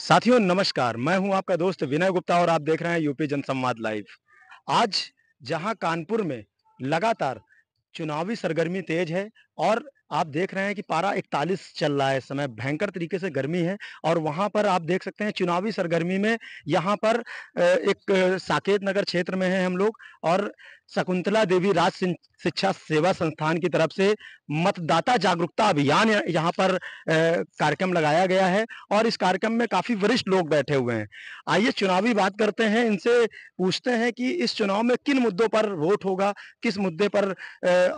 साथियों नमस्कार, मैं हूं आपका दोस्त विनय गुप्ता और आप देख रहे हैं यूपी जनसंवाद लाइव। आज जहां कानपुर में लगातार चुनावी सरगर्मी तेज है और आप देख रहे हैं कि पारा 41 चल रहा है इस समय, भयंकर तरीके से गर्मी है और वहां पर आप देख सकते हैं चुनावी सरगर्मी में यहाँ पर एक साकेत नगर क्षेत्र में है हम लोग और शकुंतला देवी शिक्षा सेवा संस्थान की तरफ से मतदाता जागरूकता अभियान यहाँ पर कार्यक्रम लगाया गया है और इस कार्यक्रम में काफी वरिष्ठ लोग बैठे हुए हैं। आइए चुनावी बात करते हैं, इनसे पूछते हैं कि इस चुनाव में किन मुद्दों पर वोट होगा, किस मुद्दे पर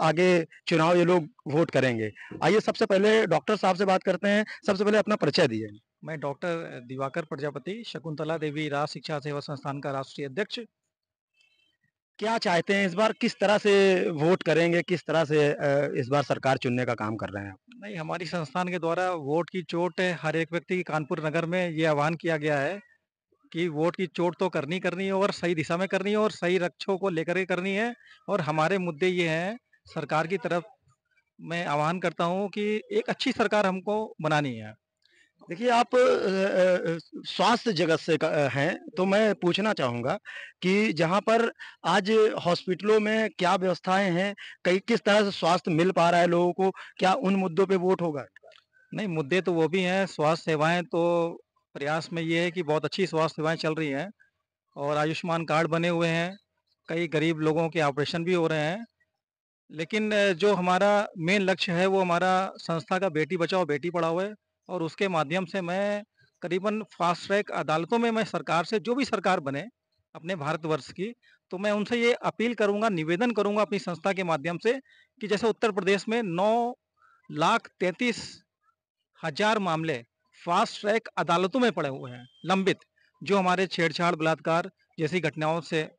आगे चुनाव ये लोग वोट करेंगे। आइए सबसे पहले डॉक्टर साहब से बात करते हैं। सबसे पहले अपना परिचय दिए। मैं डॉक्टर दिवाकर प्रजापति, शकुंतला देवी राज शिक्षा सेवा संस्थान का राष्ट्रीय अध्यक्ष। क्या चाहते हैं इस बार, किस तरह से वोट करेंगे, किस तरह से इस बार सरकार चुनने का काम कर रहे हैं आप? नहीं, हमारी संस्थान के द्वारा वोट की चोट हर एक व्यक्ति की कानपुर नगर में ये आह्वान किया गया है कि वोट की चोट तो करनी है और सही दिशा में करनी है और सही लक्ष्यों को लेकर के करनी है। और हमारे मुद्दे ये हैं, सरकार की तरफ मैं आह्वान करता हूँ कि एक अच्छी सरकार हमको बनानी है। देखिए आप स्वास्थ्य जगत से हैं, तो मैं पूछना चाहूँगा कि जहाँ पर आज हॉस्पिटलों में क्या व्यवस्थाएँ हैं? कई किस तरह से स्वास्थ्य मिल पा रहा है लोगों को? क्या उन मुद्दों पे वोट होगा? नहीं, मुद्दे तो वो भी हैं, स्वास्थ्य सेवाएँ तो प्रयास में ये है कि बहुत अच्छी स्वास्थ्य सेवाएँ चल रही हैं और आयुष्मान कार्ड बने हुए हैं, कई गरीब लोगों के ऑपरेशन भी हो रहे हैं। लेकिन जो हमारा मेन लक्ष्य है वो हमारा संस्था का बेटी बचाओ बेटी पढ़ाओ है और उसके माध्यम से मैं करीबन फास्ट ट्रैक अदालतों में मैं सरकार से जो भी सरकार बने अपने भारतवर्ष की, तो मैं उनसे ये अपील करूँगा, निवेदन करूँगा अपनी संस्था के माध्यम से कि जैसे उत्तर प्रदेश में 9,33,000 मामले फास्ट ट्रैक अदालतों में पड़े हुए हैं, लंबित, जो हमारे छेड़छाड़, बलात्कार जैसी घटनाओं से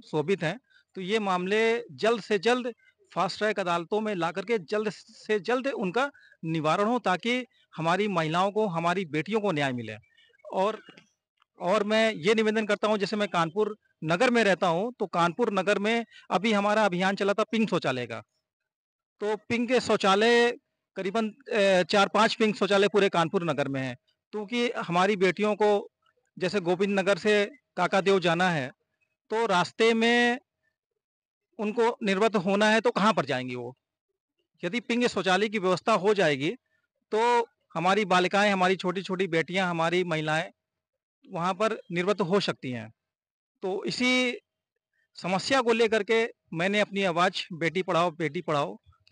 शोभित हैं। तो ये मामले जल्द से जल्द फास्ट ट्रैक अदालतों में ला करके जल्द से जल्द उनका निवारण हो ताकि हमारी महिलाओं को, हमारी बेटियों को न्याय मिले। और और मैं ये निवेदन करता हूँ, जैसे मैं कानपुर नगर में रहता हूँ, तो कानपुर नगर में अभी हमारा अभियान चला था पिंक शौचालय का। तो पिंक शौचालय करीबन 4-5 पिंक शौचालय पूरे कानपुर नगर में हैं। क्योंकि हमारी बेटियों को जैसे गोविंद नगर से काकादेव जाना है, तो रास्ते में उनको निर्वत होना है तो कहाँ पर जाएँगी वो? यदि पिंग शौचालय की व्यवस्था हो जाएगी, तो हमारी बालिकाएँ, हमारी छोटी-छोटी बेटियाँ, हमारी महिलाएँ वहाँ पर निर्वत हो सकती हैं। तो इसी समस्या को लेकर के मैंने अपनी आवाज़ बेटी पढ़ाओ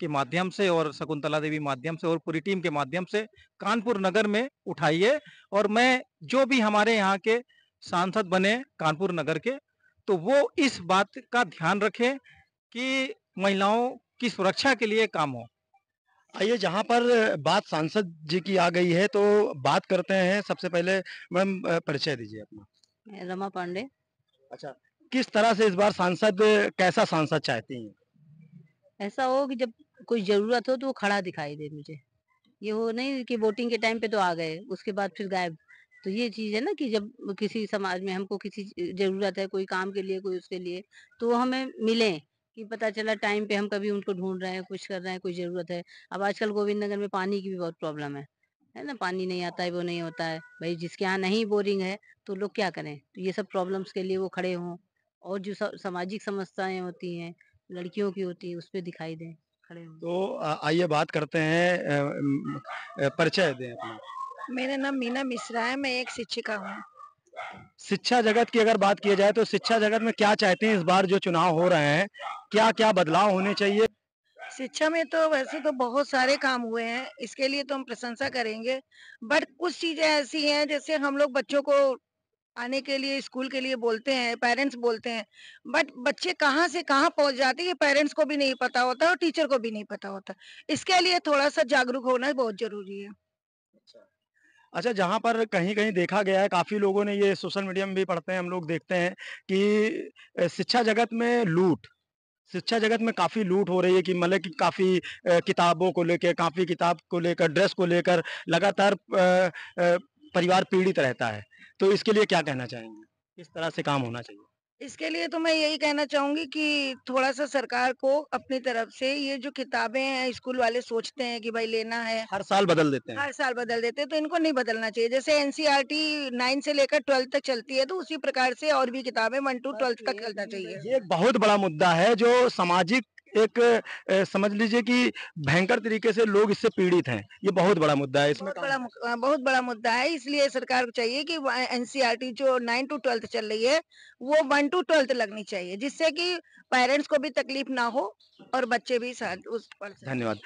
के माध्यम से और शकुंतला देवी माध्यम से और पूरी टीम के माध्यम से कानपुर नगर में उठाई है। और मैं जो भी हमारे यहाँ के सांसद बने कानपुर नगर के, तो वो इस बात का ध्यान रखें कि महिलाओं की सुरक्षा के लिए काम हो। आइए जहाँ पर बात सांसद जी की आ गई है, तो बात करते हैं। सबसे पहले मैम परिचय दीजिए अपना। रमा पांडे। अच्छा, किस तरह से इस बार सांसद कैसा सांसद चाहती हैं? ऐसा हो कि जब कोई ज़रूरत हो तो वो खड़ा दिखाई दे मुझे। ये हो नहीं कि वोटिंग के टाइम पे तो आ गए, उसके बाद फिर गायब। तो ये चीज़ है ना कि जब किसी समाज में हमको किसी ज़रूरत है, कोई काम के लिए, कोई उसके लिए, तो वो हमें मिलें, कि पता चला टाइम पे हम कभी उनको ढूँढ रहे हैं, कुछ कर रहे हैं, कोई ज़रूरत है। अब आजकल गोविंद नगर में पानी की भी बहुत प्रॉब्लम है ना? पानी नहीं आता है, वो नहीं होता है। भई जिसके यहाँ नहीं बोरिंग है, तो लोग क्या करें? तो ये सब प्रॉब्लम्स के लिए वो खड़े हों और जो सामाजिक समस्याएँ होती हैं, लड़कियों की होती है, उस पे दिखाई दें, खड़े हों। तो आइए बात करते हैं, परिचय दें अपना। मेरा नाम मीना मिश्रा है, मैं एक शिक्षिका हूँ। शिक्षा जगत की अगर बात की जाए तो शिक्षा जगत में क्या चाहते हैं इस बार जो चुनाव हो रहे हैं, क्या-क्या बदलाव होने चाहिए? शिक्षा में तो वैसे तो बहुत सारे काम हुए हैं, इसके लिए तो हम प्रशंसा करेंगे। बट कुछ चीज़ें ऐसी हैं जैसे हम लोग बच्चों को आने के लिए स्कूल के लिए बोलते हैं, पेरेंट्स बोलते हैं, बट बच्चे कहाँ से कहाँ पहुँच जाते हैं ये पेरेंट्स को भी नहीं पता होता और टीचर को भी नहीं पता होता। इसके लिए थोड़ा-सा जागरूक होना बहुत ज़रूरी है। अच्छा, जहाँ पर कहीं-कहीं देखा गया है, काफ़ी लोगों ने ये सोशल मीडिया में भी पढ़ते हैं, हम लोग देखते हैं कि शिक्षा जगत में काफ़ी लूट हो रही है कि मतलब कि काफ़ी किताबों को लेके, कॉपी किताब को लेकर, ड्रेस को लेकर लगातार परिवार पीड़ित रहता है। तो इसके लिए क्या कहना चाहेंगे? किस तरह से काम होना चाहिए? इसके लिए तो मैं यही कहना चाहूँगी कि थोड़ा-सा सरकार को अपनी तरफ से ये जो किताबें हैं स्कूल वाले सोचते हैं कि भाई लेना है, हर साल बदल देते हैं। हर साल बदल देते हैं, तो इनको नहीं बदलना चाहिए। जैसे एनसीईआरटी 9 से लेकर 12 तक चलती है, तो उसी प्रकार से और भी किताबें 1 टू 12 तक चलना चाहिए। ये एक बहुत बड़ा मुद्दा है जो सामाजिक एक समझ लीजिए कि भयंकर तरीके से लोग इससे पीड़ित हैं। ये बहुत बड़ा मुद्दा है, इसमें बहुत बड़ा मुद्दा है, इसलिए सरकार को चाहिए कि एनसीईआरटी जो 9 टू 12 चल रही है, वो 1 टू 12 लगनी चाहिए, जिससे कि पेरेंट्स को भी तकलीफ ना हो और बच्चे भी साथ उस पढ़ सकें। धन्यवाद।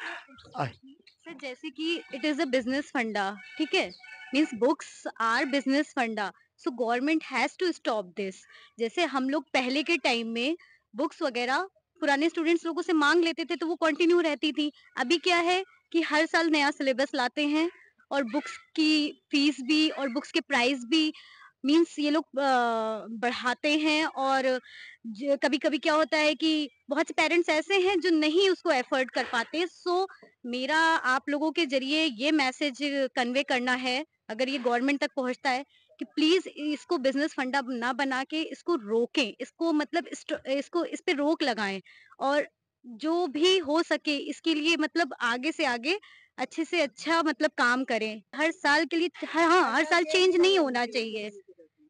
अ, सर जैसे कि इट इज अ बिजनेस फंडा, ठीक है, means books are business funda, so government has to stop this. जैसे हम लोग पहले के टाइम में बुक्स वगैरह पुराने स्टूडेंट्स लोगों से मांग लेते थे तो वो कंटिन्यू रहती थी। अभी क्या है कि हर साल नया सिलेबस लाते हैं और बुक्स की फीस भी और बुक्स के प्राइस भी मीन्स ये लोग बढ़ाते हैं। और कभी कभी क्या होता है कि बहुत से पेरेंट्स ऐसे हैं जो नहीं उसको एफर्ट कर पाते। सो मेरा आप लोगों के ज़रिए ये मैसेज कन्वे करना है, अगर ये गवर्नमेंट तक पहुँचता है, कि प्लीज़ इसको बिज़नेस फंडा ना बना के इसको रोकें, इसको मतलब इसको इस पे रोक लगाएँ और जो भी हो सके इसके लिए मतलब आगे से आगे अच्छे से अच्छा मतलब काम करें। हर साल के लिए हाँ, हर साल चेंज नहीं होना चाहिए।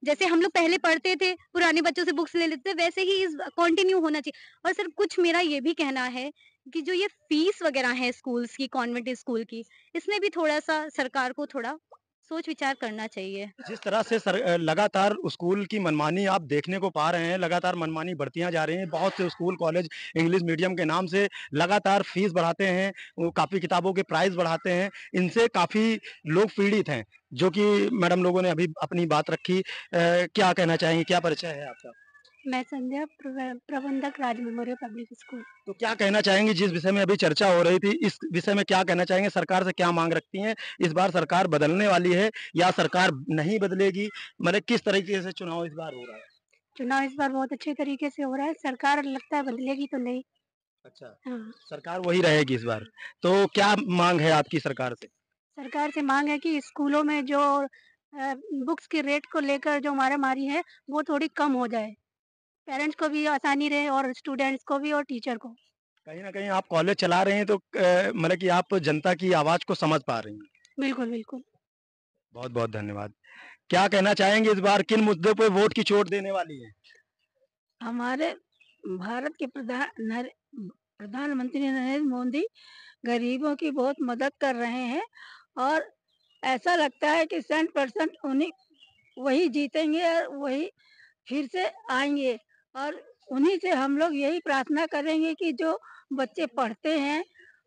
जैसे हम लोग पहले पढ़ते थे, पुराने बच्चों से बुक्स ले लेते थे, वैसे ही इस कंटिन्यू होना चाहिए। और सर कुछ मेरा ये भी कहना है कि जो ये फीस वगैरह है स्कूल्स की, कॉन्वेंट स्कूल की, इसमें भी थोड़ा-सा सरकार को थोड़ा सोच विचार करना चाहिए। जिस तरह से लगातार स्कूल की मनमानी आप देखने को पा रहे हैं, लगातार मनमानी बढ़तियाँ जा रही हैं। बहुत से स्कूल, कॉलेज इंग्लिश मीडियम के नाम से लगातार फीस बढ़ाते हैं, वो कॉपी किताबों के प्राइस बढ़ाते हैं। इनसे काफ़ी लोग पीड़ित हैं, जो कि मैडम लोगों ने अभी अपनी बात रखी। क्या कहना चाहेंगे? क्या परिचय है आपका? मैं संध्या प्रबंधक राज मेमोरियल पब्लिक स्कूल। तो क्या कहना चाहेंगी जिस विषय में अभी चर्चा हो रही थी, इस विषय में क्या कहना चाहेंगे? सरकार से क्या माँग रखती हैं? इस बार सरकार बदलने वाली है या सरकार नहीं बदलेगी? मतलब किस तरीके से चुनाव इस बार हो रहा है? चुनाव इस बार बहुत अच्छे तरीके से हो रहा है, सरकार लगता है बदलेगी तो नहीं। अच्छा, हाँ, सरकार वही रहेगी इस बार। तो क्या माँग है आपकी सरकार से? सरकार से माँग है कि स्कूलों में जो बुक्स के रेट को लेकर जो मारामारी है, वो थोड़ी कम हो जाए। पेरेंट्स को भी आसानी रहे और स्टूडेंट्स को भी और टीचर को। कहीं न कहीं आप कॉलेज चला रहे हैं तो मतलब कि आप जनता की आवाज़ को समझ पा रही हैं। बिल्कुल, बिल्कुल। बहुत-बहुत धन्यवाद। क्या कहना चाहेंगे इस बार किन मुद्दों पे वोट की चोट देने वाली हैं? हमारे भारत के प्रधानमंत्री नरेंद्र मोदी गरीबों की बहुत मदद कर रहे हैं और ऐसा लगता है कि 100% उन्हीं वही जीतेंगे और वही फिर से आएँगे और उन्हीं से हम लोग यही प्रार्थना करेंगे कि जो बच्चे पढ़ते हैं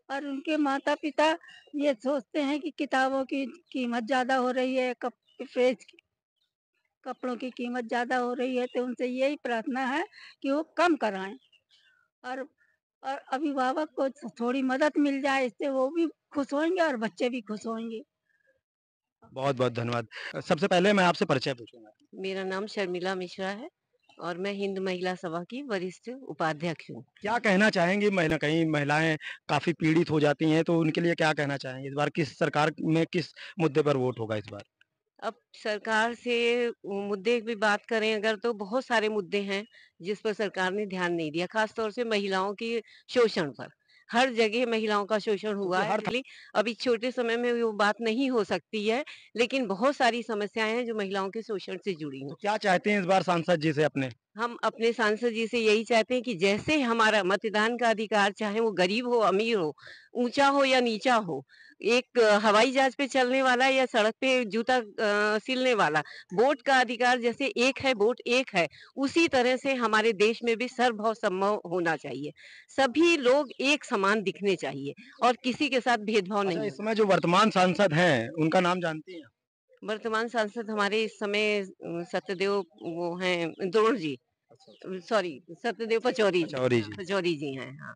और उनके माता-पिता ये सोचते हैं कि किताबों की कीमत ज़्यादा हो रही है, कपड़ों की कीमत ज़्यादा हो रही है, तो उनसे यही प्रार्थना है कि वो कम कराएँ और और अभिभावक को थोड़ी मदद मिल जाए, इससे वो भी खुश होंगे और बच्चे भी खुश होंगे। बहुत-बहुत धन्यवाद। सबसे पहले मैं आपसे परिचय पूछूँगा। मेरा नाम शर्मिला मिश्रा है और मैं हिंद महिला सभा की वरिष्ठ उपाध्यक्ष हूँ। क्या कहना चाहेंगी महिला कहीं महिलाएँ काफ़ी पीड़ित हो जाती हैं, तो उनके लिए क्या कहना चाहेंगे? इस बार किस सरकार में किस मुद्दे पर वोट होगा इस बार? अब सरकार से मुद्दे की बात करें अगर तो बहुत सारे मुद्दे हैं जिस पर सरकार ने ध्यान नहीं दिया, खास तौर से महिलाओं के शोषण पर। हर जगह महिलाओं का शोषण हुआ तो है। हर इसलिए अभी छोटे समय में वो बात नहीं हो सकती है, लेकिन बहुत सारी समस्याएं हैं जो महिलाओं के शोषण से जुड़ी तो हैं। क्या चाहते हैं इस बार सांसद जी से अपने? हम अपने सांसद जी से यही चाहते हैं कि जैसे हमारा मतदान का अधिकार, चाहे वो गरीब हो, अमीर हो, ऊँचा हो या नीचा हो, एक हवाई जहाज पे चलने वाला या सड़क पे जूता सिलने वाला, वोट का अधिकार जैसे एक है, वोट एक है, उसी तरह से हमारे देश में भी सर्वभाव सम्भव होना चाहिए। सभी लोग एक समान दिखने चाहिए और किसी के साथ भेदभाव अच्छा, नहीं इस होना। समय जो वर्तमान सांसद हैं, उनका नाम जानती हैं? वर्तमान सांसद हमारे इस समय सत्यदेव वो हैं द्रोण जी। अच्छा, अच्छा। सॉरी, सत्यदेव पचौरी जी। पचौरी जी। पचौरी जी हैं, हाँ।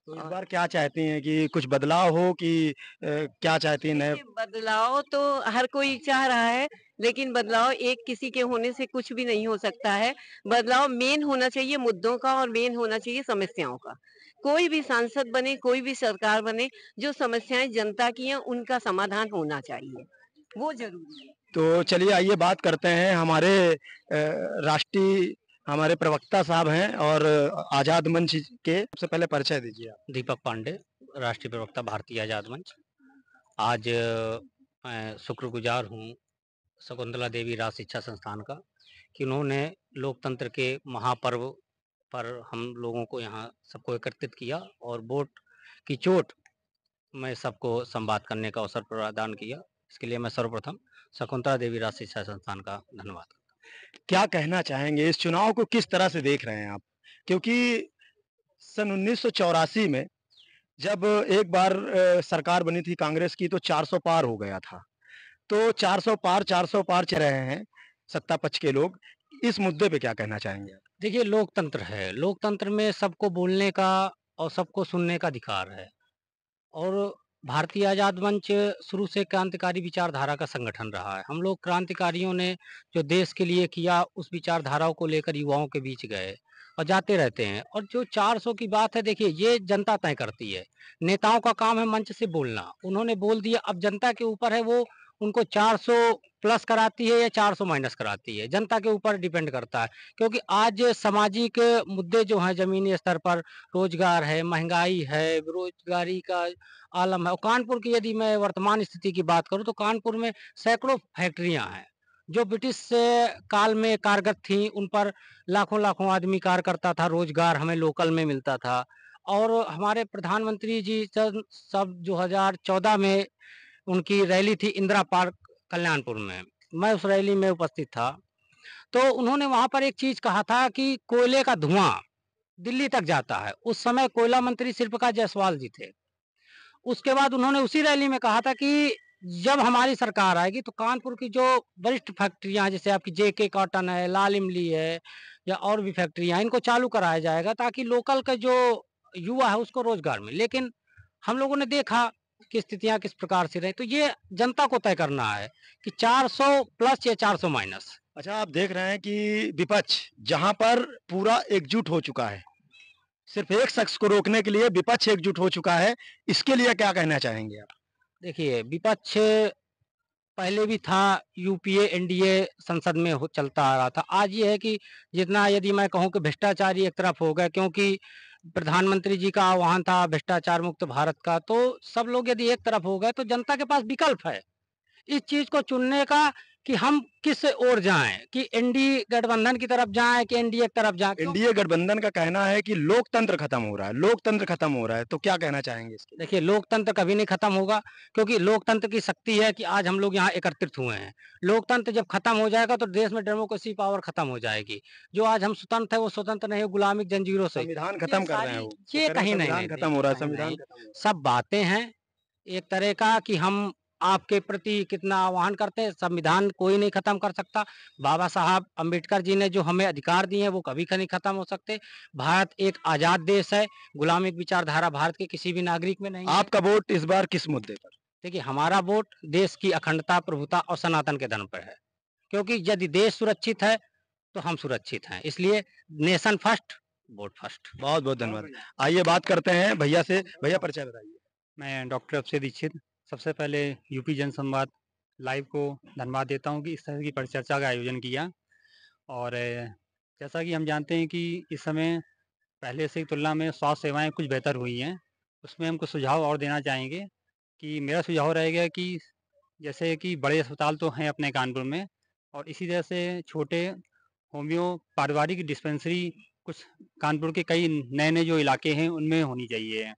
तो इस और बार क्या चाहती हैं कि कुछ बदलाव हो कि क्या चाहती हैं नए? देखिए, बदलाव तो हर कोई चाह रहा है, लेकिन बदलाव एक किसी के होने से कुछ भी नहीं हो सकता है। बदलाव मेन होना चाहिए मुद्दों का और मेन होना चाहिए समस्याओं का। कोई भी सांसद बने, कोई भी सरकार बने, जो समस्याएँ जनता की हैं, उनका समाधान होना चाहिए। वो ज़रूरी है। तो चलिए आइए बात करते हैं हमारे राष्ट्रीय हमारे प्रवक्ता साहब हैं और आज़ाद मंच के सबसे पहले परिचय दीजिए आप। दीपक पांडे, राष्ट्रीय प्रवक्ता भारतीय आज़ाद मंच। आज मैं शुक्रगुजार हूँ शकुंतला देवी राज शिक्षा संस्थान का कि उन्होंने लोकतंत्र के महापर्व पर हम लोगों को यहाँ सबको एकत्रित किया और वोट की चोट में सबको संवाद करने का अवसर प्रदान किया। इसके लिए मैं सर्वप्रथम शकुंतला देवी राज शिक्षा संस्थान का धन्यवाद। क्या कहना चाहेंगे इस चुनाव को किस तरह से देख रहे हैं आप? क्योंकि सन 1984 में जब एक बार सरकार बनी थी कांग्रेस की तो 400 पार हो गया था। तो 400 पार चल रहे हैं सत्ता पक्ष के लोग। इस मुद्दे पे क्या कहना चाहेंगे आप? देखिए, लोकतंत्र है, लोकतंत्र में सबको बोलने का और सबको सुनने का अधिकार है और भारतीय आज़ाद मंच शुरू से क्रांतिकारी विचारधारा का संगठन रहा है। हम लोग क्रांतिकारियों ने जो देश के लिए किया उस विचारधाराओं को लेकर युवाओं के बीच गए और जाते रहते हैं। और जो 400 की बात है, देखिए ये जनता तय करती है। नेताओं का काम है मंच से बोलना, उन्होंने बोल दिया, अब जनता के ऊपर है वो उनको 400 प्लस कराती है या 400 माइनस कराती है, जनता के ऊपर डिपेंड करता है। क्योंकि आज सामाजिक मुद्दे जो हैं ज़मीनी स्तर पर, रोजगार है, महंगाई है, बेरोजगारी का आलम है। और कानपुर की यदि मैं वर्तमान स्थिति की बात करूँ तो कानपुर में सैकड़ों फैक्ट्रियाँ हैं, जो ब्रिटिश काल में कारगर थीं, उन पर लाखों-लाखों आदमी कार्य करता था, रोजगार हमें लोकल में मिलता था। और हमारे प्रधानमंत्री जी सब 2014 में उनकी रैली थी इंदिरा पार्क कल्याणपुर में, मैं उस रैली में उपस्थित था। तो उन्होंने वहाँ पर एक चीज़ कहा था कि कोयले का धुआँ दिल्ली तक जाता है। उस समय कोयला मंत्री श्री प्रकाश जायसवाल जी थे। उसके बाद उन्होंने उसी रैली में कहा था कि जब हमारी सरकार आएगी तो कानपुर की जो वरिष्ठ फैक्ट्रियाँ हैं, जैसे आपकी जेके कॉटन है, लाल इमली है या और भी फैक्ट्रियाँ हैं, इनको चालू कराया जाएगा ताकि लोकल का जो युवा है उसको रोजगार मिले। लेकिन हम लोगों ने देखा कि स्थितियाँ किस प्रकार से रही। तो ये जनता को तय करना है कि 400 प्लस या 400 माइनस। अच्छा, आप देख रहे हैं कि विपक्ष जहाँ पर पूरा एकजुट हो चुका है, सिर्फ एक शख्स को रोकने के लिए विपक्ष एकजुट हो चुका है, इसके लिए क्या कहना चाहेंगे आप? देखिए, विपक्ष पहले भी था, यूपीए, एनडीए संसद में चलता आ रहा था। आज ये है कि जितना यदि मैं कहूँ कि भ्रष्टाचारी एक तरफ हो गए, क्योंकि प्रधानमंत्री जी का आह्वान था भ्रष्टाचार मुक्त भारत का, तो सब लोग यदि एक तरफ हो गए तो जनता के पास विकल्प है इस चीज़ को चुनने का कि हम किस ओर जाएँ, कि एनडीए गठबंधन की तरफ जाएँ कि एनडीए की तरफ जाएँ। एनडीए गठबंधन का कहना है कि लोकतंत्र खत्म हो रहा है, लोकतंत्र खत्म हो रहा है, तो क्या कहना चाहेंगे इसके लिए? देखिए, लोकतंत्र कभी नहीं खत्म होगा, क्योंकि लोकतंत्र की शक्ति है कि आज हम लोग यहाँ एकत्रित हुए हैं। लोकतंत्र जब खत्म हो जाएगा तो देश में डेमोक्रेसी पावर खत्म हो जाएगी। जो आज हम स्वतंत्र है वो स्वतंत्र नहीं है, गुलामी की जंजीरों से। संविधान ये खत्म कर रहे हैं सारी वो। ये कह रहे हैं कहीं नहीं संविधान नहीं खत्म हो रहा है, कहीं संविधान नहीं। खत्म हो रहा है। सब बातें हैं एक तरह का कि हम आपके प्रति कितना आह्वान करते हैं। संविधान कोई नहीं खत्म कर सकता। बाबा साहब अम्बेडकर जी ने जो हमें अधिकार दिए हैं वो कभी नहीं खत्म हो सकते। भारत एक आजाद देश है, गुलामी की विचारधारा भारत के किसी भी नागरिक में नहीं है। आपका वोट इस बार किस मुद्दे पर? देखिए, हमारा वोट देश की अखंडता, प्रभुता और सनातन के धर्म पर है, क्योंकि यदि देश सुरक्षित है तो हम सुरक्षित हैं। इसलिए नेशन फर्स्ट, वोट फर्स्ट। बहुत बहुत धन्यवाद। आइए बात करते हैं भैया से। भैया परिचय बताइए। मैं डॉक्टर अक्षय दीक्षित। सबसे पहले यूपी जनसंवाद लाइव को धन्यवाद देता हूँ कि इस तरह की परिचर्चा का आयोजन किया। और जैसा कि हम जानते हैं कि इस समय पहले से की तुलना में स्वास्थ्य सेवाएं कुछ बेहतर हुई हैं। उसमें हम कुछ सुझाव और देना चाहेंगे कि मेरा सुझाव रहेगा कि जैसे कि बड़े अस्पताल तो हैं अपने कानपुर में, और इसी तरह से छोटे होमियो पारिवारिक डिस्पेंसरी कुछ कानपुर के कई नए-नए जो इलाके हैं उनमें होनी चाहिए।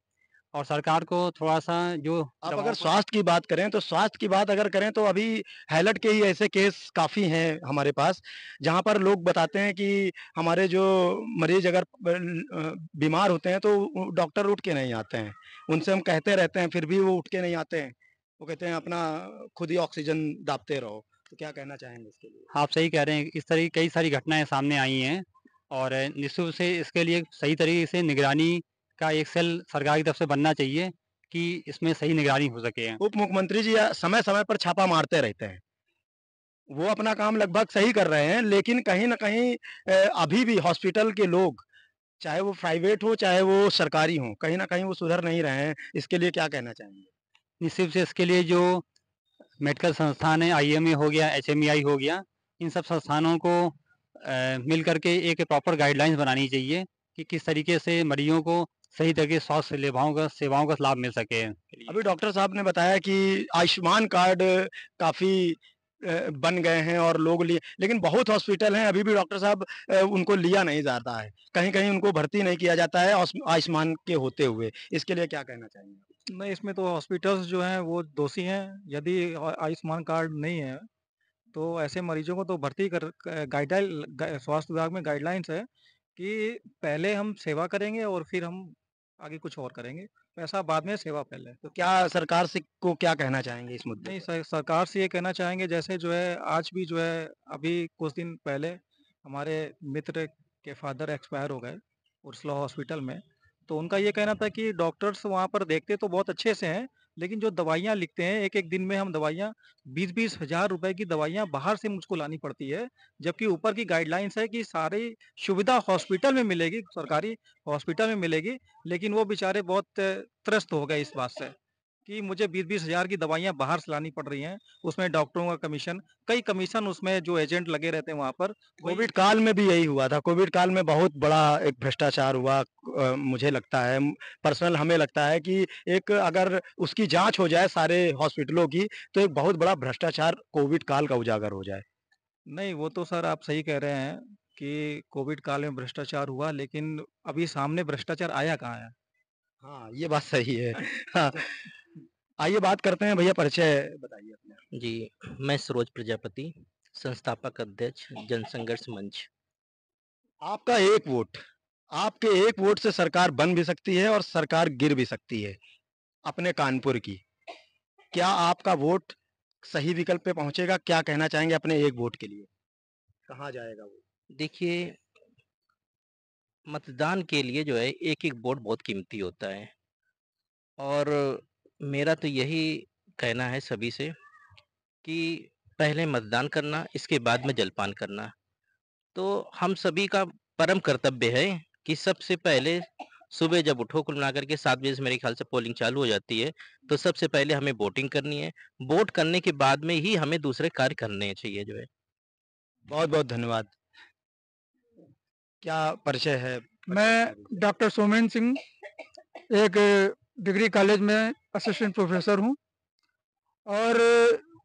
और सरकार को थोड़ा-सा जो आप दवाओं अगर पर स्वास्थ्य की बात करें तो स्वास्थ्य की बात अगर करें तो अभी हैलट के ही ऐसे केस काफ़ी हैं हमारे पास, जहाँ पर लोग बताते हैं कि हमारे जो मरीज़ अगर बीमार होते हैं तो डॉक्टर उठ के नहीं आते हैं। उनसे हम कहते रहते हैं फिर भी वो उठ के नहीं आते हैं। वो कहते हैं अपना खुद ही ऑक्सीजन दाबते रहो। तो क्या कहना चाहेंगे इसके लिए? आप सही कह रहे हैं, इस तरह की कई सारी घटनाएँ सामने आई हैं और निश्चित रूप से इसके लिए सही तरीके से निगरानी का एक सेल सरकार की तरफ से बनना चाहिए कि इसमें सही निगरानी हो सके। उप मुख्यमंत्री जी समय-समय पर छापा मारते रहते हैं। वो अपना काम लगभग सही कर रहे हैं, लेकिन कहीं न कहीं अभी भी हॉस्पिटल के लोग, चाहे वो प्राइवेट हो, चाहे वो सरकारी हों, कहीं न कहीं वो सुधर नहीं रहे हैं। इसके लिए क्या कहना चाहेंगे? निश्चित रूप से इसके लिए जो मेडिकल संस्थान है, आईएमए हो गया, एचएमईआई हो गया, इन सब संस्थानों को मिल करके एक प्रॉपर गाइडलाइंस बनानी चाहिए कि किस तरीके से मरीजों को सही तरीके स्वास्थ्य सेवाओं का लाभ मिल सके। अभी डॉक्टर साहब ने बताया कि आयुष्मान कार्ड काफ़ी बन गए हैं और लोग लिए, लेकिन बहुत हॉस्पिटल हैं अभी भी डॉक्टर साहब उनको लिया नहीं जाता है। कहीं-कहीं उनको भर्ती नहीं किया जाता है आयुष्मान के होते हुए। इसके लिए क्या कहना चाहेंगे? नहीं, इसमें तो हॉस्पिटल्स जो हैं वो दोषी हैं। यदि आयुष्मान कार्ड नहीं है, तो ऐसे मरीजों को तो भर्ती कर क गाइडलाइन ग स्वास्थ्य विभाग में गाइडलाइंस है कि पहले हम सेवा करेंगे और फिर हम आगे कुछ और करेंगे। पैसा बाद में, सेवा पहले। तो क्या सरकार से को क्या कहना चाहेंगे इस मुद्दे नहीं, पर? सरकार से ये कहना चाहेंगे, जैसे जो है आज भी जो है अभी कुछ दिन पहले हमारे मित्र के फादर एक्सपायर हो गए उर्सला हॉस्पिटल में। तो उनका ये कहना था कि डॉक्टर्स वहाँ पर देखते तो बहुत अच्छे से हैं, लेकिन जो दवाइयाँ लिखते हैं, एक-एक दिन में हम दवाइयाँ 20-20 हज़ार रुपए की दवाइयाँ बाहर से मुझको लानी पड़ती है। जबकि ऊपर की गाइडलाइंस है कि सारी सुविधा हॉस्पिटल में मिलेगी, सरकारी हॉस्पिटल में मिलेगी, लेकिन वो बेचारे बहुत त्रस्त हो गए इस बात से कि मुझे 20-20 हज़ार की दवाइयाँ बाहर से लानी पड़ रही हैं। उसमें डॉक्टरों का कमीशन, कई कमीशन उसमें जो एजेंट लगे रहते हैं वहाँ पर, वही कोविड काल में भी यही हुआ था। कोविड काल में बहुत बड़ा एक भ्रष्टाचार हुआ। मुझे लगता है पर्सनल हमें लगता है कि एक अगर उसकी जाँच हो जाए सारे हॉस्पिटलों की, तो एक बहुत बड़ा भ्रष्टाचार कोविड काल का उजागर हो जाए। नहीं, वो तो सर आप सही कह रहे हैं कि कोविड काल में भ्रष्टाचार हुआ, लेकिन अभी सामने भ्रष्टाचार आया कहाँ है? हाँ, ये बात सही है। हाँ, आइए बात करते हैं भैया परिचय बताइए अपना। जी, मैं सरोज प्रजापति, संस्थापक अध्यक्ष जनसंघर्ष मंच। आपका एक वोट, आपके एक वोट से सरकार बन भी सकती है और सरकार गिर भी सकती है, अपने कानपुर की। क्या आपका वोट सही विकल्प पे पहुँचेगा? क्या कहना चाहेंगे अपने एक वोट के लिए? कहाँ जाएगा वो? देखिए, मतदान के लिए जो है एक-एक वोट बहुत कीमती होता है और मेरा तो यही कहना है सभी से कि पहले मतदान करना, इसके बाद में जलपान करना। तो हम सभी का परम कर्तव्य है कि सबसे पहले सुबह जब उठो कुल मिलाकर के 7 बजे से मेरे ख्याल से पोलिंग चालू हो जाती है, तो सबसे पहले हमें वोटिंग करनी है। वोट करने के बाद में ही हमें दूसरे कार्य करने चाहिए जो है। बहुत-बहुत धन्यवाद। क्या परिचय है? मैं डॉक्टर सोमेन सिंह, एक डिग्री कॉलेज में असिस्टेंट प्रोफेसर हूँ और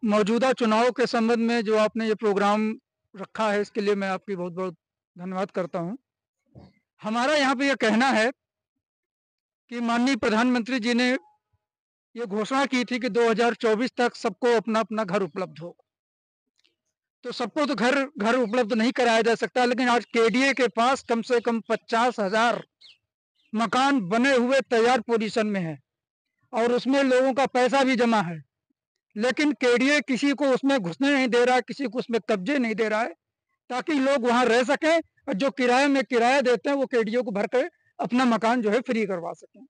मौजूदा चुनाव के संबंध में जो आपने ये प्रोग्राम रखा है, इसके लिए मैं आपकी बहुत-बहुत धन्यवाद करता हूँ। हमारा यहाँ पे ये कहना है कि माननीय प्रधानमंत्री जी ने ये घोषणा की थी कि 2024 तक सबको अपना-अपना घर उपलब्ध हो। तो सबको तो घर उपलब्ध नहीं कराया जा सकता, लेकिन आज केडीए के पास कम से कम 50,000 मकान बने हुए तैयार पोजीशन में है और उसमें लोगों का पैसा भी जमा है, लेकिन केडीए किसी को उसमें घुसने नहीं दे रहा है, किसी को उसमें कब्जे नहीं दे रहा है, ताकि लोग वहां रह सकें और जो किराए में किराया देते हैं वो केडीए को भर कर अपना मकान जो है फ्री करवा सकें।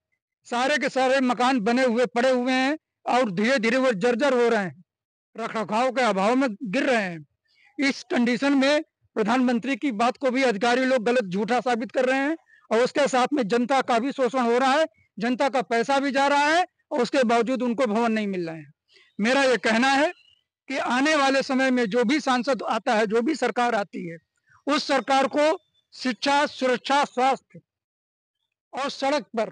सारे के सारे मकान बने हुए पड़े हुए हैं और धीरे धीरे वो जर्जर हो रहे हैं, रख रखाव के अभाव में गिर रहे हैं। इस कंडीशन में प्रधानमंत्री की बात को भी अधिकारी लोग गलत झूठा साबित कर रहे हैं और उसके साथ में जनता का भी शोषण हो रहा है, जनता का पैसा भी जा रहा है और उसके बावजूद उनको भवन नहीं मिल रहे हैं। मेरा ये कहना है कि आने वाले समय में जो भी सांसद आता है, जो भी सरकार आती है, उस सरकार को शिक्षा, सुरक्षा, स्वास्थ्य और सड़क पर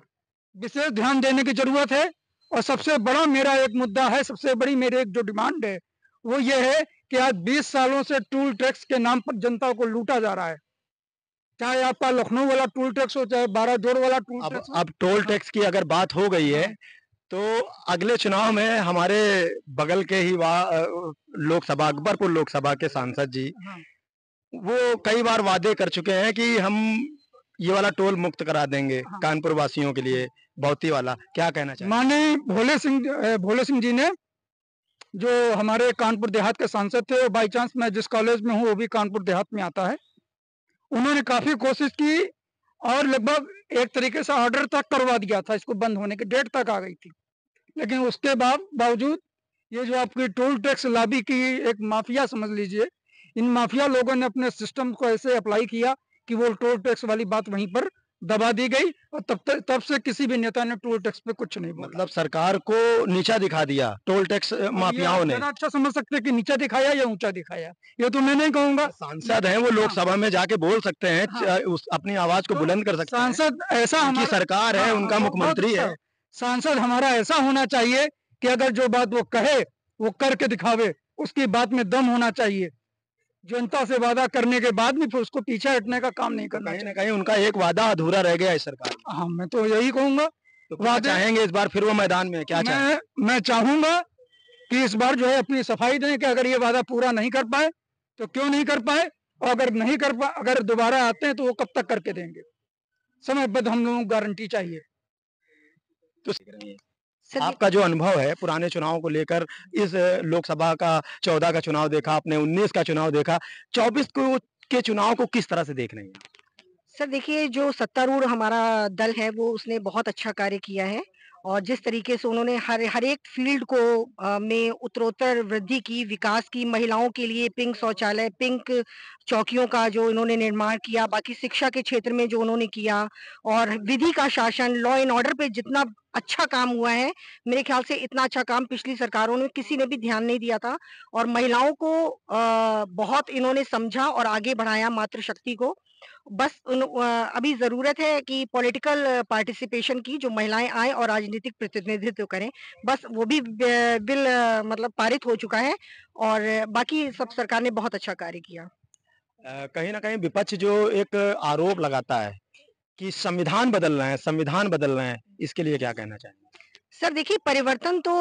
विशेष ध्यान देने की जरूरत है। और सबसे बड़ा मेरा एक मुद्दा है, सबसे बड़ी मेरी एक जो डिमांड है वो ये है कि आज 20 सालों से टूल टैक्स के नाम पर जनता को लूटा जा रहा है। चाहे आपका लखनऊ वाला टूल टैक्स हो, चाहे 12 जोड़ वाला टूल टैक्स हो। अब टोल टैक्स की अगर बात हो गई है, तो अगले चुनाव में हमारे बगल के ही लोकसभा अकबरपुर लोकसभा के सांसद जी वो कई बार वादे कर चुके हैं कि हम ये वाला टोल मुक्त करा देंगे कानपुर वासियों के लिए, बौती वाला। क्या कहना चाहिए? माननीय भोले सिंह जी ने, जो हमारे कानपुर देहात के सांसद थे, बाई चांस मैं जिस कॉलेज में हूँ वो भी कानपुर देहात में आता है, उन्होंने काफी कोशिश की और लगभग एक तरीके से ऑर्डर तक करवा दिया था, इसको बंद होने की डेट तक आ गई थी। लेकिन उसके बावजूद ये जो आपकी टोल टैक्स लॉबी की एक माफिया समझ लीजिए, इन माफिया लोगों ने अपने सिस्टम को ऐसे अप्लाई किया कि वो टोल टैक्स वाली बात वहीं पर दबा दी गई और तब से किसी भी नेता ने टोल टैक्स पे कुछ नहीं बोला। मतलब सरकार को नीचा दिखा दिया टोल टैक्स अब ये माफियाओं आप ने। ज़्यादा अच्छा समझ सकते हैं कि नीचा दिखाया या ऊंचा दिखाया, ये तो मैं नहीं कहूंगा। सांसद हैं वो, लोकसभा में जाके बोल सकते हैं, अपनी आवाज को तो बुलंद कर सकते हैं। सांसद ऐसा उनकी हमारा सरकार है, हाँ, उनका बहुत मुख्यमंत्री अच्छा। है। सांसद हमारा ऐसा होना चाहिए कि अगर जो बात वो कहे वो करके दिखावे, उसकी बात में दम होना चाहिए। जनता से वादा करने के बाद भी फिर उसको पीछे हटने का काम नहीं करना कहीं ना चाहिए। कहीं उनका एक वादा अधूरा रह गया है सरकार में। हाँ, मैं तो यही कहूंगा। तो क्या चाहेंगे इस बार फिर वो मैदान में, क्या चाहेंगे? मैं चाहूंगा कि इस बार जो है अपनी सफाई दें कि अगर ये वादा पूरा नहीं कर पाए तो क्यों नहीं कर पाए, और अगर नहीं कर पाए, अगर दोबारा आते हैं तो वो कब तक करके देंगे, समयबद्ध हम लोगों को गारंटी चाहिए। तो आपका जो अनुभव है पुराने चुनाव को लेकर, इस लोकसभा का 14 का चुनाव देखा आपने, 19 का चुनाव देखा, 24 को के चुनाव को किस तरह से देख रहे हैं? सर देखिए, जो सत्तारूढ़ हमारा दल है वो उसने बहुत अच्छा कार्य किया है और जिस तरीके से उन्होंने हर एक फील्ड को में उत्तरोत्तर वृद्धि की, विकास की, महिलाओं के लिए पिंक शौचालय, पिंक चौकियों का जो इन्होंने निर्माण किया, बाकी शिक्षा के क्षेत्र में जो उन्होंने किया और विधि का शासन, लॉ एंड ऑर्डर पे जितना अच्छा काम हुआ है, मेरे ख्याल से इतना अच्छा काम पिछली सरकारों में किसी ने भी ध्यान नहीं दिया था और महिलाओं को बहुत इन्होंने समझा और आगे बढ़ाया मातृशक्ति को। बस अभी ज़रूरत है कि पॉलिटिकल पार्टिसिपेशन की, जो महिलाएँ आएँ और राजनीतिक प्रतिनिधित्व करें। बस वो भी बिल मतलब पारित हो चुका है और बाकी सब सरकार ने बहुत अच्छा कार्य किया। कहीं ना कहीं विपक्ष जो एक आरोप लगाता है कि संविधान बदल रहे हैं, संविधान बदल रहे हैं, इसके लिए क्या कहना चाहेंगे? सर देखिए, परिवर्तन तो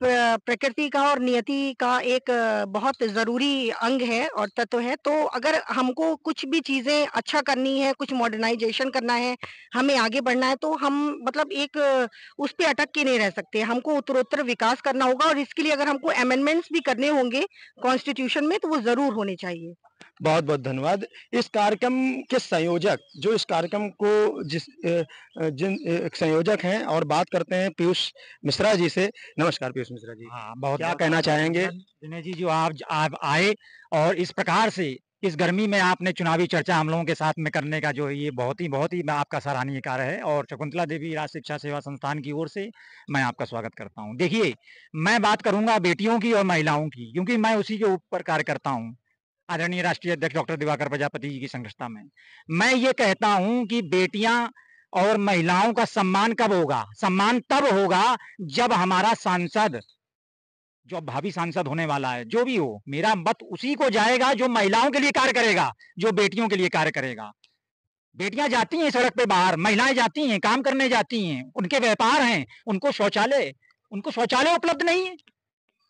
प्रकृति का और नियति का एक बहुत ज़रूरी अंग है और तत्व है। तो अगर हमको कुछ भी चीज़ें अच्छा करनी है, कुछ मॉडर्नाइज़ेशन करना है, हमें आगे बढ़ना है, तो हम मतलब एक उस पे अटक के नहीं रह सकते। हमको उत्तरोत्तर विकास करना होगा और इसके लिए अगर हमको अमेंडमेंट्स भी करने होंगे कॉन्स्टिट्यूशन में, तो वो ज़रूर होने चाहिए। बहुत-बहुत धन्यवाद। इस कार्यक्रम के संयोजक, जो इस कार्यक्रम को संयोजक हैं, और बात करते हैं पीयूष मिश्रा जी से। नमस्कार पीयूष मिश्रा जी। हाँ, बहुत क्या कहना चाहेंगे? दिनेश जी, जो आप आए और इस प्रकार से इस गर्मी में आपने चुनावी चर्चा हम लोगों के साथ में करने का जो ये बहुत ही मैं आपका सराहनीय कार्य है और शकुंतला देवी राष्ट्रीय शिक्षा सेवा संस्थान की ओर से मैं आपका स्वागत करता हूँ। देखिए, मैं बात करूँगा बेटियों की और महिलाओं की, क्योंकि मैं उसी के ऊपर कार्य करता हूँ। आदरणीय राष्ट्रीय अध्यक्ष डॉक्टर दिवाकर प्रजापति जी की संगठता में मैं ये कहता हूं कि बेटियां और महिलाओं का सम्मान कब होगा? सम्मान तब होगा जब हमारा सांसद, जो भावी सांसद होने वाला है, जो भी हो, मेरा मत उसी को जाएगा जो महिलाओं के लिए कार्य करेगा, जो बेटियों के लिए कार्य करेगा। बेटियां जाती हैं सड़क पे बाहर, महिलाएं जाती हैं, काम करने जाती हैं, उनके व्यापार हैं, उनको शौचालय उपलब्ध नहीं है।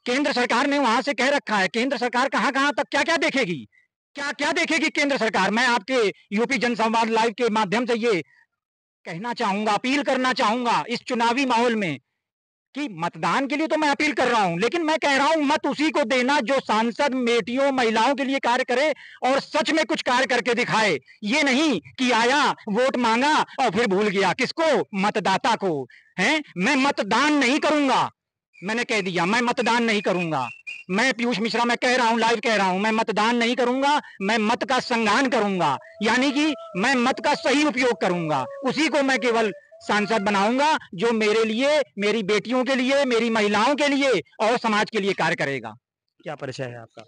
केंद्र सरकार ने वहां से कह रखा है, केंद्र सरकार कहां-कहां तक क्या-क्या देखेगी? क्या-क्या देखेगी केंद्र सरकार? मैं आपके यूपी जनसंवाद लाइव के माध्यम से ये कहना चाहूंगा, अपील करना चाहूंगा इस चुनावी माहौल में कि मतदान के लिए तो मैं अपील कर रहा हूं, लेकिन मैं कह रहा हूं मत उसी को देना जो सांसद बेटियों, महिलाओं के लिए कार्य करे और सच में कुछ कार्य करके दिखाए। ये नहीं कि आया, वोट मांगा और फिर भूल गया। किसको? मतदाता को। हैं? मैं मतदान नहीं करूंगा। मैंने कह दिया, मैं मतदान नहीं करूंगा। मैं पीयूष मिश्रा, मैं कह रहा हूं, लाइव कह रहा हूं, मैं मतदान नहीं करूंगा, मैं मत का संज्ञान करूंगा, यानी कि मैं मत का सही उपयोग करूंगा। उसी को मैं केवल सांसद बनाऊंगा जो मेरे लिए, मेरी बेटियों के लिए, मेरी महिलाओं के लिए और समाज के लिए कार्य करेगा। क्या परिचय है आपका?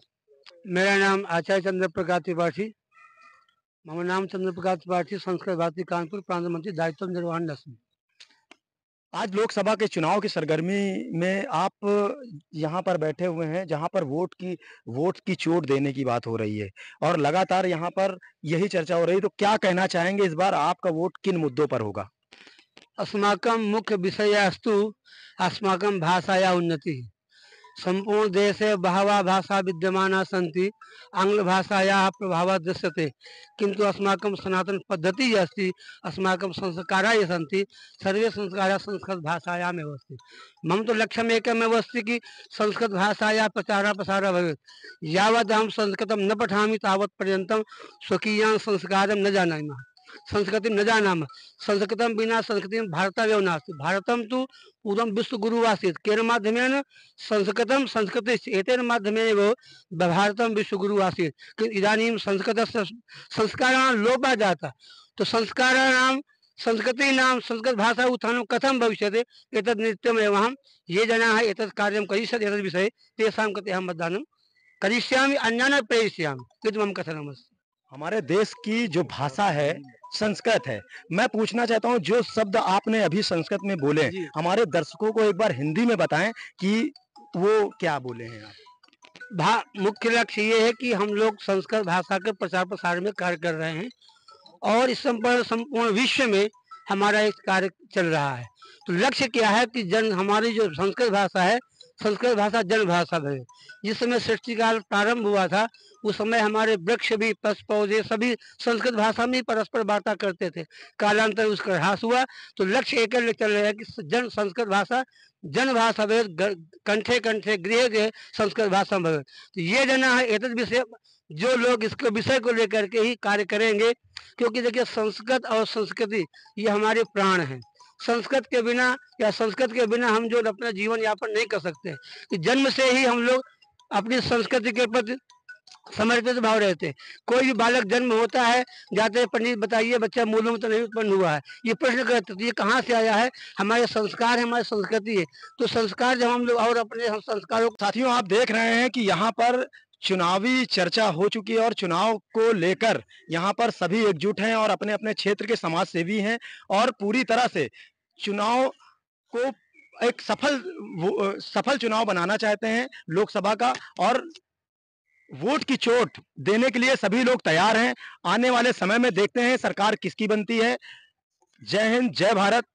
मेरा नाम आचार्य चंद्र प्रकाश त्रिपाठी। मम नाम चंद्र प्रकाश त्रिपाठी, संस्कृत भारती कानपुर, प्रांत मंत्री, दायित्व निर्वहन रस्म। आज लोकसभा के चुनाव की सरगर्मी में आप यहाँ पर बैठे हुए हैं, जहाँ पर वोट की चोट देने की बात हो रही है और लगातार यहाँ पर यही चर्चा हो रही है। तो क्या कहना चाहेंगे, इस बार आपका वोट किन मुद्दों पर होगा? अस्माकं मुख्य विषयस्तु अस्माकं भाषायाः उन्नतिः। संपूर्ण देशे बहवः भाषा विद्यमानाः सन्ति, आङ्ग्लभाषायाः प्रभावः दृश्यते, किन्तु अस्माकं सनातन पद्धतिः यः अस्ति, अस्माकं संस्काराः ये सन्ति, सर्वे संस्काराः संस्कृतभाषायामेव अस्ति। मम तो लक्ष्यमेकमेव अस्ति कि संस्कृतभाषायाः प्रचारः प्रसारः भवेत्। यावत् अहं संस्कृतं न पठामि तावत् पर्यन्तं स्वकीयान् संस्कारं न जानामि, संस्कृतिं न जानामः। संस्कृतं विना संस्कृतिं भारतमेव नास्ति। भारतं तु पूर्वं विश्वगुरुः आसीत्, केन माध्यमेन? संस्कृतं संस्कृतिश्च, एतेन माध्यमेनैव भारतं विश्वगुरुः आसीत्। किन्तु इदानीं संस्कृतस्य संस्काराणां लोपः जातः। तो संस्काराणां संस्कृति नाम संस्कृत भाषा उत्थानं कथं भविष्यति एतद् नित्यमेवहं ये जनाः एतत् कार्यं करिष्यति एतद् विषये तेषां कृते अहं मतदानं करिष्यामि अन्यान् प्रेषयिष्यामि इति मम कथनमस्ति। हमारे देश की जो भाषा है संस्कृत है। मैं पूछना चाहता हूँ जो शब्द आपने अभी संस्कृत में बोले जी। हमारे दर्शकों को एक बार हिंदी में बताएं कि वो क्या बोले हैं आप? मुख्य लक्ष्य ये है कि हम लोग संस्कृत भाषा के प्रचार प्रसार में कार्य कर रहे हैं और इस संपूर्ण विश्व में हमारा एक कार्य चल रहा है। तो लक्ष्य क्या है कि हमारी जो संस्कृत भाषा है, संस्कृत भाषा जन भाषा है। जिस समय सृष्टि काल प्रारंभ हुआ था उस समय हमारे वृक्ष भी पशु पौधे सभी संस्कृत भाषा में परस्पर वार्ता करते थे। कालांतर उसका ह्रास हुआ तो लक्ष्य एक चल रहा है कि संस्कृत भाषा जन भाषा कंठे कंठे गृह गृह संस्कृत भाषा भवे। तो ये जना है एतद विषय जो लोग इसके विषय को लेकर के ही कार्य करेंगे, क्योंकि देखिए संस्कृत और संस्कृति ये हमारे प्राण हैं। संस्कृत के बिना या संस्कृत के बिना हम जो अपना जीवन यापन नहीं कर सकते। कि जन्म से ही हम लोग अपनी संस्कृति के प्रति समर्पित भाव रहते हैं। कोई भी बालक जन्म होता है जाते हैं पंडित बताइए बच्चा मूलों में तो नहीं उत्पन्न हुआ है, ये प्रश्न करते तो ये कहाँ से आया है? हमारे संस्कार है, हमारी संस्कृति है। तो संस्कार जब हम लोग और अपने संस्कारों साथियों आप देख रहे हैं कि यहाँ पर चुनावी चर्चा हो चुकी है और चुनाव को लेकर यहाँ पर सभी एकजुट हैं और अपने अपने क्षेत्र के समाज सेवी हैं और पूरी तरह से चुनाव को एक सफल चुनाव बनाना चाहते हैं लोकसभा का और वोट की चोट देने के लिए सभी लोग तैयार हैं। आने वाले समय में देखते हैं सरकार किसकी बनती है। जय हिंद, जय भारत।